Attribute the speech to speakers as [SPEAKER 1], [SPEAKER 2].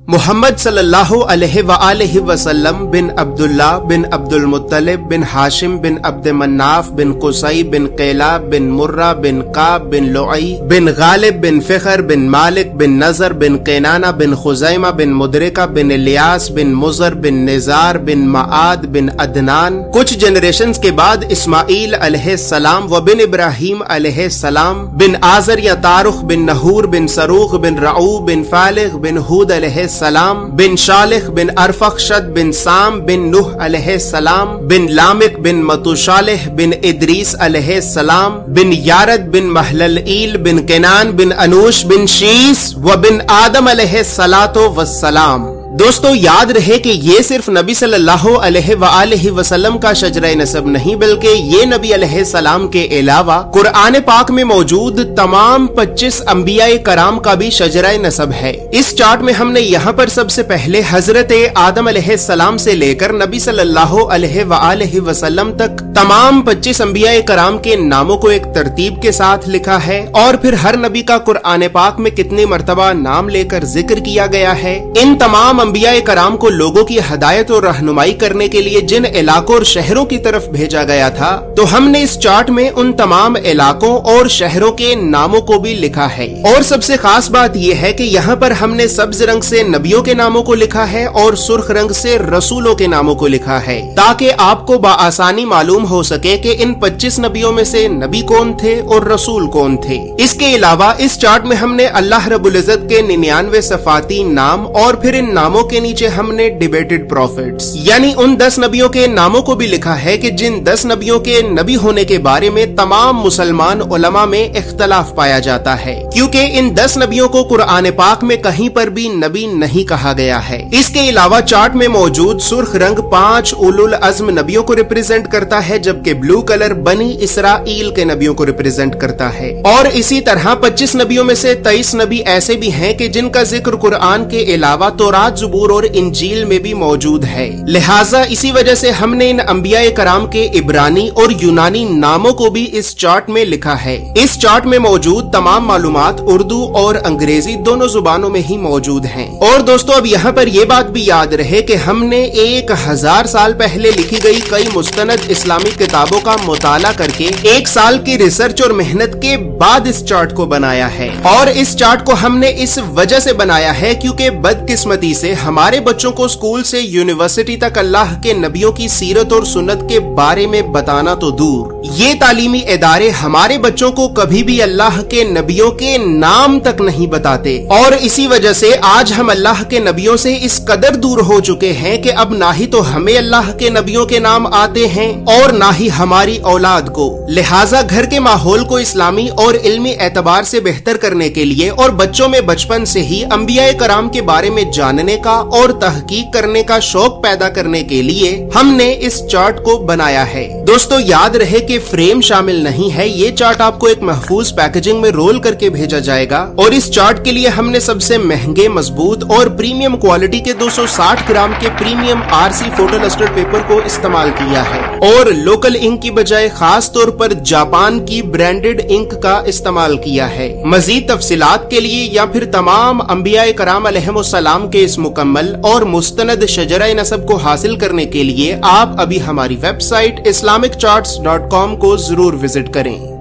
[SPEAKER 1] محمد صلی اللہ علیہ وآلہ وسلم بن عبداللہ بن عبدالمطلب بن ہاشم بن عبد مناف بن قصی بن قیلاب بن مرہ بن قاب بن لعی بن غالب بن فخر بن مالک بن نظر بن قینانہ بن خزیمہ بن مدرکہ بن الیاس بن مزر بن نزار بن معاد بن عدنان۔ کچھ جنریشنز کے بعد اسماعیل علیہ السلام و بن ابراہیم علیہ السلام بن آزر یا تارخ بن نحور بن سروخ بن رعو بن فالغ بن ہود علیہ السلام بن شالخ بن ارفخشد بن سام بن نوح علیہ السلام بن لامک بن متوشالح بن ادریس علیہ السلام بن یارد بن محللئیل بن کنان بن انوش بن شیس و بن آدم علیہ السلام۔ دوستو یاد رہے کہ یہ صرف نبی صلی اللہ علیہ وآلہ وسلم کا شجرہ نسب نہیں بلکہ یہ نبی علیہ السلام کے علاوہ قرآن پاک میں موجود تمام 25 انبیاء کرام کا بھی شجرہ نسب ہے۔ اس چارٹ میں ہم نے یہاں پر سب سے پہلے حضرت آدم علیہ السلام سے لے کر نبی صلی اللہ علیہ وآلہ وسلم تک تمام 25 انبیاء کرام کے ناموں کو ایک ترتیب کے ساتھ لکھا ہے، اور پھر ہر نبی کا قرآن پاک میں کتنی مرتبہ نام لے کر ذکر کیا گیا ہے۔ ان تمام انبیاء کرام کو لوگوں کی ہدایت اور رہنمائی کرنے کے لیے جن علاقوں اور شہروں کی طرف بھیجا گیا تھا، تو ہم نے اس چارٹ میں ان تمام علاقوں اور شہروں کے ناموں کو بھی لکھا ہے۔ اور سب سے خاص بات یہ ہے کہ یہاں پر ہم نے سبز رنگ سے نبیوں کے ناموں کو لکھا ہے اور سرخ رنگ سے رسولوں کے ناموں کو لکھا ہے، تاکہ آپ کو بآسانی معلوم ہو سکے کہ ان 25 نبیوں میں سے نبی کون تھے اور رسول کون تھے۔ اس کے علاوہ اس چارٹ میں ہم نے اللہ رب العزت کے 99 صفاتی نام اور پھر ان ناموں کے نیچے ہم نے ڈیبیٹڈ پروفیٹس یعنی ان 10 نبیوں کے ناموں کو بھی لکھا ہے کہ جن 10 نبیوں کے نبی ہونے کے بارے میں تمام مسلمان علماء میں اختلاف پایا جاتا ہے، کیونکہ ان 10 نبیوں کو قرآن پاک میں کہیں پر بھی نبی نہیں کہا گیا ہے۔ اس کے علاوہ چارٹ میں موجود سرخ رنگ 5 اولو العزم نبیوں کو ریپرزینٹ کرتا ہے، جبکہ بلو کلر بنی اسرائیل کے نبیوں کو ریپرزینٹ کرتا ہے۔ اور اسی طرح 25 نبیوں میں سے 23 نبی ایسے بھی ہیں کہ جن کا ذکر قرآن کے علاوہ تورات، زبور اور انجیل میں بھی موجود ہے، لہٰذا اسی وجہ سے ہم نے ان انبیاء کرام کے عبرانی اور یونانی ناموں کو بھی اس چارٹ میں لکھا ہے۔ اس چارٹ میں موجود تمام معلومات اردو اور انگریزی دونوں زبانوں میں ہی موجود ہیں۔ اور دوستو اب یہاں پر یہ بات بھی یاد رہے کہ ہم نے 1000 سال پہلے لکھی گئی کئی مستند اسلامی کتابوں کا مطالعہ کر کے 1 سال کی ریسرچ اور محنت کے بعد اس چارٹ کو بنایا ہے، اور اس چارٹ کو ہم نے اس وجہ سے بنایا ہے کیونکہ بدقسمتی سے ہمارے بچوں کو اسکول سے یونیورسٹی تک اللہ کے نبیوں کی سیرت اور سنت کے بارے میں بتانا تو دور، یہ تعلیمی ادارے ہمارے بچوں کو کبھی بھی اللہ کے نبیوں کے نام تک نہیں بتاتے، اور اسی وجہ سے آج ہم اللہ کے نبیوں سے اس قدر دور ہو چکے ہیں کہ اب نہ ہی تو ہمیں اللہ کے نبیوں کے نام آتے ہیں اور نہ ہی ہماری اولاد کو۔ لہٰذا گھر کے ماحول کو اسلامی اور علمی اعتبار سے بہتر کرنے کے لیے اور بچوں میں بچپن سے ہی انبیاء کرام کے بارے میں جاننے کا اور تحقیق کرنے کا شوق پیدا کرنے کے لیے ہم نے اس چارٹ کو بنایا ہے۔ دوستو یاد رہے کہ فریم شامل نہیں ہے، یہ چارٹ آپ کو ایک محفوظ پیکیجنگ میں رول کر کے بھیجا جائے گا، اور اس چارٹ کے لیے ہم نے سب سے مہنگے، مضبوط اور پریمیم کوالٹی کے 260 گرام کے premium RC photo lustre paper کو استعمال کیا ہے، اور لوکل انک کی بجائے خاص طور پر جاپان کی برانڈڈ انک کا استعمال کیا ہے۔ مزید تفصیلات کے لیے یا پھر تمام انبیاء کرام علیہم السلام کے اس مکمل اور مستند شجرہ نسب کو حاصل کرنے کے لیے آپ ابھی ہماری ویب سائٹ islamiccharts.com کو ضرور وزٹ کریں۔